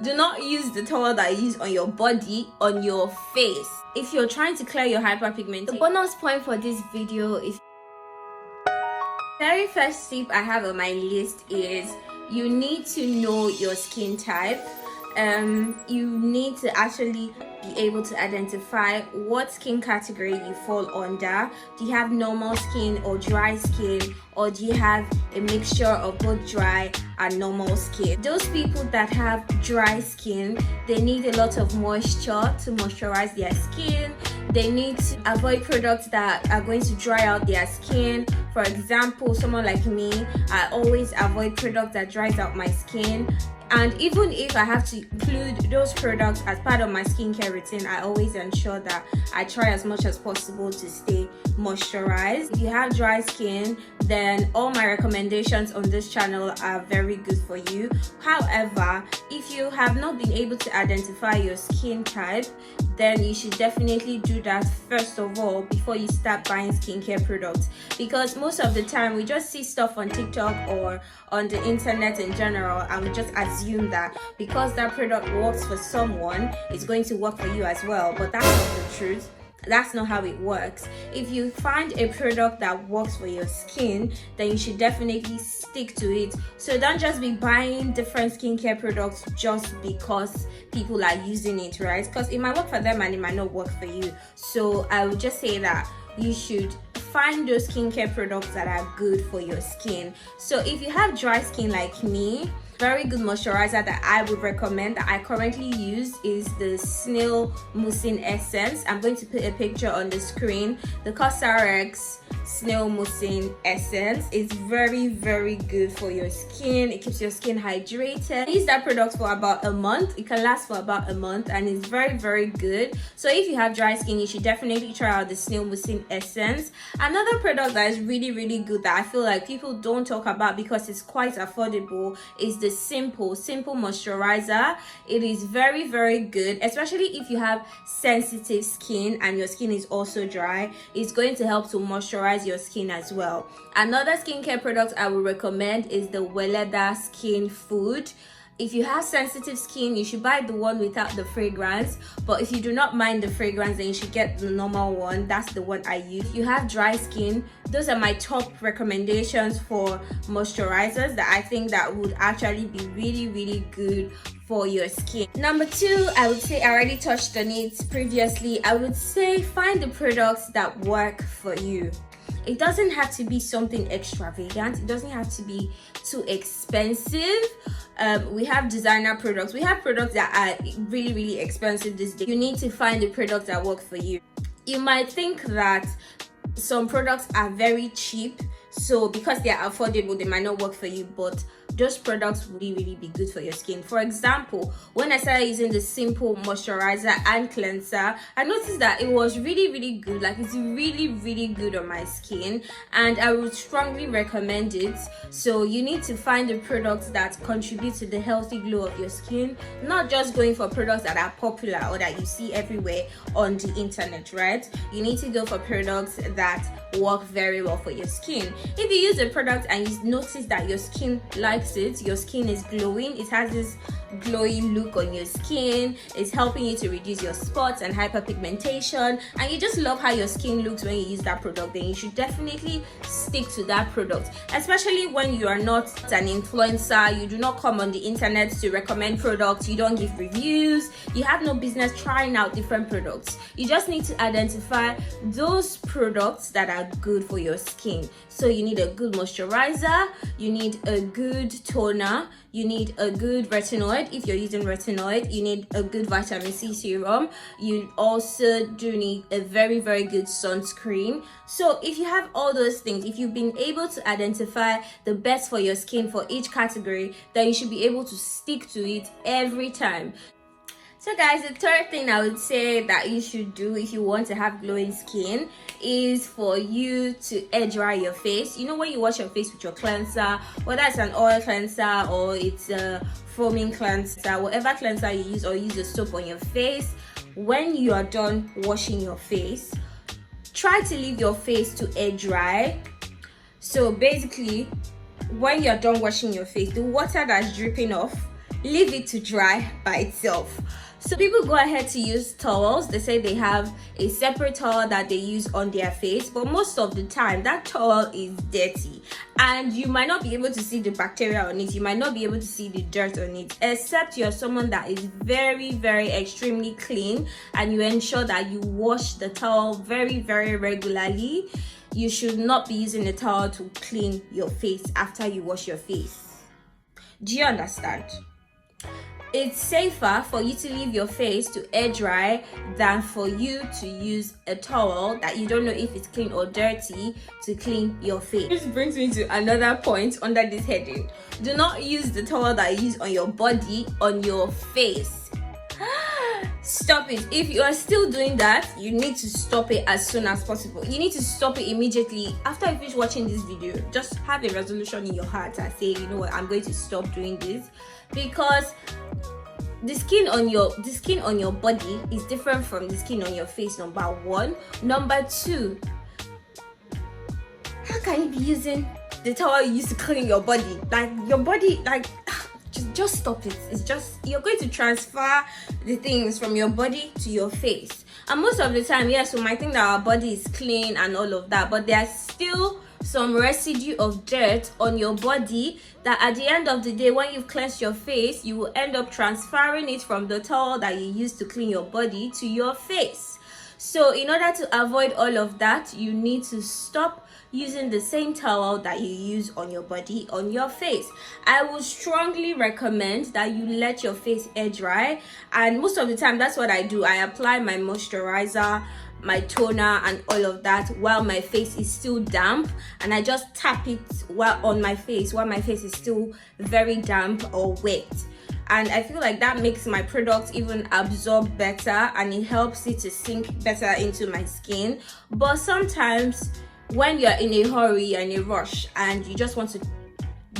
Do not use the towel that you use on your body on your face if you're trying to clear your hyperpigmentation. The bonus point for this video is very first tip I have on my list is you need to know your skin type. You need to actually be able to identify what skin category you fall under. Do you have normal skin or dry skin, or do you have a mixture of both dry and normal skin? Those people that have dry skin, they need a lot of moisture to moisturize their skin. They need to avoid products that are going to dry out their skin. For example, someone like me, I always avoid products that dries out my skin. And even if I have to include those products as part of my skincare routine, I always ensure that I try as much as possible to stay moisturized. If you have dry skin, then all my recommendations on this channel are very good for you. However, if you have not been able to identify your skin type, then you should definitely do that first of all before you start buying skincare products, because most of the time we just see stuff on TikTok or on the internet in general, and we just assume that because that product works for someone, it's going to work for you as well. But that's not the truth. That's not how it works. If you find a product that works for your skin, then you should definitely stick to it. So don't just be buying different skincare products just because people are using it, right? Because it might work for them and it might not work for you. So I would just say that you should find those skincare products that are good for your skin. So if you have dry skin like me, very good moisturizer that I would recommend that I currently use is the Snail Mucin Essence. I'm going to put a picture on the screen. The CosRX Snail Mucin Essence is very good for your skin. It keeps your skin hydrated. I use that product for about a month. It can last for about a month and it's very good. So if you have dry skin, you should definitely try out the Snail Mucin Essence. Another product that is really good that I feel like people don't talk about because it's quite affordable is the simple moisturizer. It is very good, especially if you have sensitive skin and your skin is also dry. It's going to help to moisturize your skin as well. Another skincare product I would recommend is the Weleda Skin Food. If you have sensitive skin, you should buy the one without the fragrance, but if you do not mind the fragrance, then you should get the normal one. That's the one I use. If you have dry skin, those are my top recommendations for moisturizers that I think that would actually be really good for your skin. Number 2, I would say I already touched on it previously. I would say find the products that work for you. It doesn't have to be something extravagant. It doesn't have to be too expensive. We have designer products. We have products that are really expensive these days. You need to find the products that work for you. You might think that some products are very cheap, so because they are affordable, they might not work for you, but those products will really be good for your skin. For example, when I started using the simple moisturizer and cleanser, I noticed that it was really good. Like, it's really good on my skin, and I would strongly recommend it. So you need to find the products that contribute to the healthy glow of your skin, not just going for products that are popular or that you see everywhere on the internet, right? You need to go for products that work very well for your skin. If you use a product and you notice that your skin likes it, your skin is glowing, it has this glowy look on your skin, it's helping you to reduce your spots and hyperpigmentation, and you just love how your skin looks when you use that product, then you should definitely stick to that product. Especially when you are not an influencer, you do not come on the internet to recommend products, you don't give reviews, you have no business trying out different products. You just need to identify those products that are good for your skin. So you need a good moisturizer, you need a good toner, you need a good retinoid if you're using retinoid, you need a good vitamin C serum, you also do need a very good sunscreen. So if you have all those things, if you've been able to identify the best for your skin for each category, then you should be able to stick to it every time. So guys, the third thing I would say that you should do if you want to have glowing skin is for you to air dry your face. You know, when you wash your face with your cleanser, whether it's an oil cleanser or it's a foaming cleanser, whatever cleanser you use, or use a soap on your face, when you are done washing your face, try to leave your face to air dry. So basically, when you're done washing your face, the water that's dripping off, leave it to dry by itself. So people go ahead to use towels. They say they have a separate towel that they use on their face, but most of the time that towel is dirty and you might not be able to see the bacteria on it. You might not be able to see the dirt on it, except you're someone that is very, very extremely clean and you ensure that you wash the towel very, very regularly. You should not be using a towel to clean your face after you wash your face. Do you understand? It's safer for you to leave your face to air dry than for you to use a towel that you don't know if it's clean or dirty to clean your face. This brings me to another point under this heading. Do not use the towel that you use on your body on your face. Stop it. If you are still doing that, you need to stop it as soon as possible. You need to stop it immediately. After you finish watching this video, just have a resolution in your heart and say, you know what, I'm going to stop doing this, because the skin on your body is different from the skin on your face, number one. Number two, how can you be using the towel you use to clean your body? Like, your body, like, just stop it. It's just, you're going to transfer the things from your body to your face. And most of the time, yes, we might think that our body is clean and all of that, but there's still some residue of dirt on your body that at the end of the day, when you've cleansed your face, you will end up transferring it from the towel that you used to clean your body to your face. So in order to avoid all of that, you need to stop using the same towel that you use on your body on your face. I would strongly recommend that you let your face air dry, and most of the time that's what I do. I apply my moisturizer, my toner and all of that while my face is still damp, and I just tap it while on my face while my face is still very damp or wet. And I feel like that makes my product even absorb better and it helps it to sink better into my skin. But sometimes when you're in a hurry and a rush and you just want to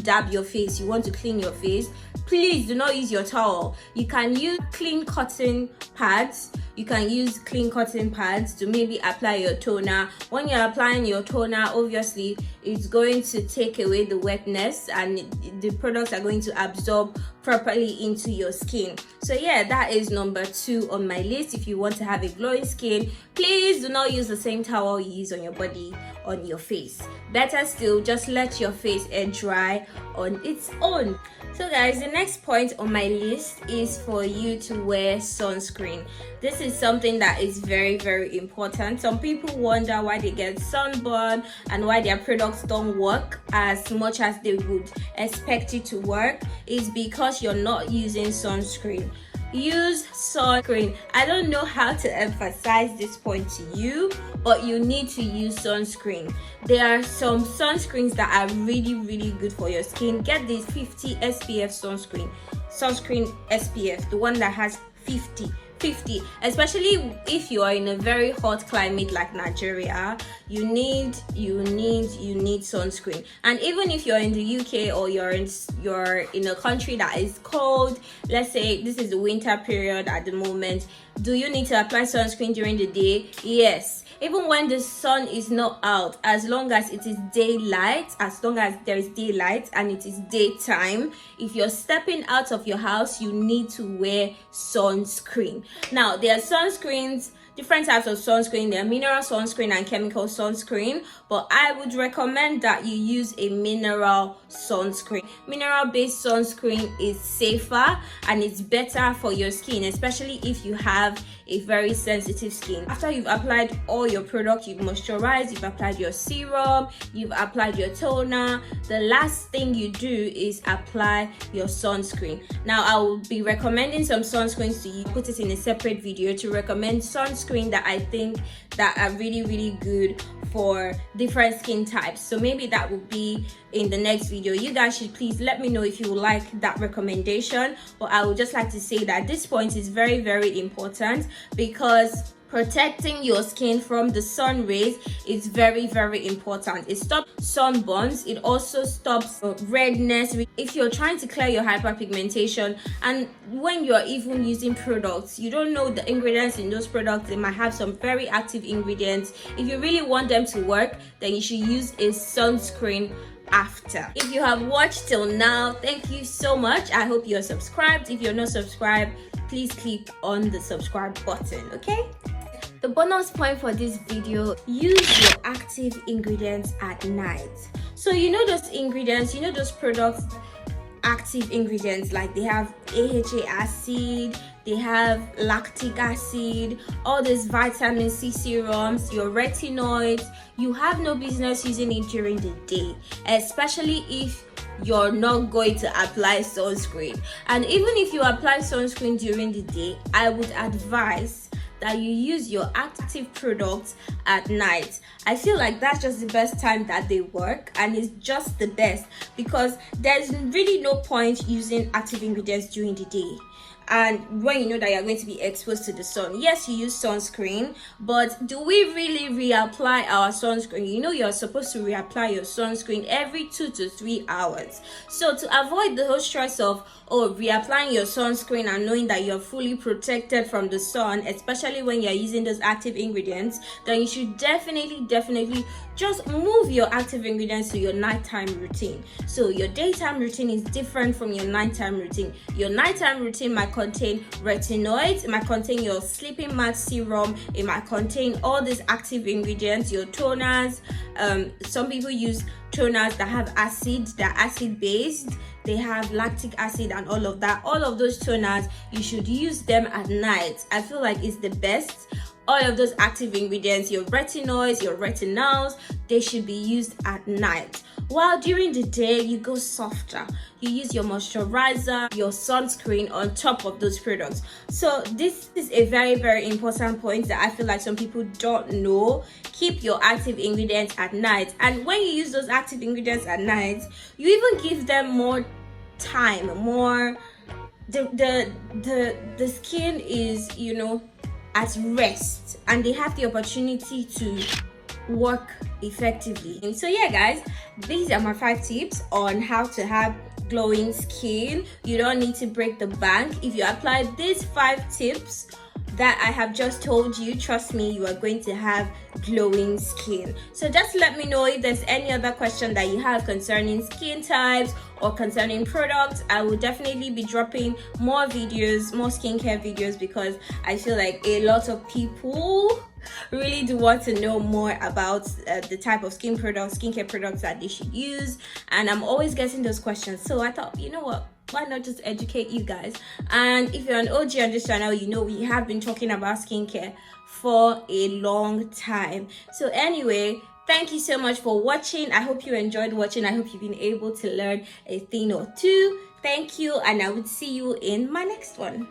dab your face, you want to clean your face, please do not use your towel. You can use clean cotton pads. You can use clean cotton pads to maybe apply your toner. When you're applying your toner, obviously it's going to take away the wetness and the products are going to absorb properly into your skin. So yeah, that is number 2 on my list. If you want to have a glowing skin, please do not use the same towel you use on your body on your face. Better still, just let your face air dry on its own. So guys, the next point on my list is for you to wear sunscreen. This is something that is very, very important. Some people wonder why they get sunburn and why their products don't work as much as they would expect it to work. It's because you're not using sunscreen. Use sunscreen. I don't know how to emphasize this point to you, but you need to use sunscreen. There are some sunscreens that are really, really good for your skin. Get this 50 SPF sunscreen SPF, the one that has 50, especially if you are in a very hot climate like Nigeria. You need sunscreen. And even if you're in the UK or you're in a country that is cold, let's say this is the winter period at the moment, do you need to apply sunscreen during the day? Yes. Even when the sun is not out, as long as it is daylight, as long as there is daylight and it is daytime, if you're stepping out of your house, you need to wear sunscreen. Now, there are sunscreens, different types of sunscreen. There are mineral sunscreen and chemical sunscreen, but I would recommend that you use a mineral sunscreen. Mineral based sunscreen is safer and it's better for your skin, especially if you have a very sensitive skin. After you've applied all your product, you've moisturized, you've applied your serum, you've applied your toner, the last thing you do is apply your sunscreen. Now, I will be recommending some sunscreens to you. Put it in a separate video to recommend sunscreen that I think that are really, really good for different skin types. So maybe that will be in the next video. You guys should please let me know if you would like that recommendation. But I would just like to say that this point is very, very important, because protecting your skin from the sun rays is very, very important. It stops sunburns. It also stops redness. If you're trying to clear your hyperpigmentation, and when you're even using products, you don't know the ingredients in those products, they might have some very active ingredients. If you really want them to work, then you should use a sunscreen after. If you have watched till now, thank you so much. I hope you're subscribed. If you're not subscribed, please click on the subscribe button, okay? The bonus point for this video: use your active ingredients at night. So you know those ingredients, you know those products, active ingredients, like they have AHA acid, they have lactic acid, all these vitamin C serums, your retinoids. You have no business using it during the day, especially if you're not going to apply sunscreen. And even if you apply sunscreen during the day, I would advise that you use your active products at night. I feel like that's just the best time that they work, and it's just the best because there's really no point using active ingredients during the day. And when you know that you're going to be exposed to the sun, yes, you use sunscreen, but do we really reapply our sunscreen? You know, you're supposed to reapply your sunscreen every 2 to 3 hours. So to avoid the whole stress of reapplying your sunscreen and knowing that you're fully protected from the sun, especially when you're using those active ingredients, then you should definitely just move your active ingredients to your nighttime routine. So your daytime routine is different from your nighttime routine. Your nighttime routine might contain retinoids, it might contain your sleeping mat serum, it might contain all these active ingredients, your toners. Some people use toners that have acid, they're acid based, they have lactic acid and all of that. All of those toners, you should use them at night. I feel like it's the best. All of those active ingredients, your retinoids, your retinols, they should be used at night. While during the day, you go softer. You use your moisturizer, your sunscreen on top of those products. So this is a very important point that I feel like some people don't know. Keep your active ingredients at night. And when you use those active ingredients at night, you even give them more time, more the skin is, you know, at rest, and they have the opportunity to work effectively. And so yeah guys, these are my 5 tips on how to have glowing skin. You don't need to break the bank. If you apply these 5 tips that I have just told you, trust me, you are going to have glowing skin. So just let me know if there's any other question that you have concerning skin types or concerning products. I will definitely be dropping more videos, more skincare videos, because I feel like a lot of people really do want to know more about the type of skincare products that they should use, and I'm always getting those questions. So I thought, you know what, why not just educate you guys? And if you're an OG on this channel, you know we have been talking about skincare for a long time. So anyway, thank you so much for watching. I hope you enjoyed watching. I hope you've been able to learn a thing or two. Thank you, and I will see you in my next one.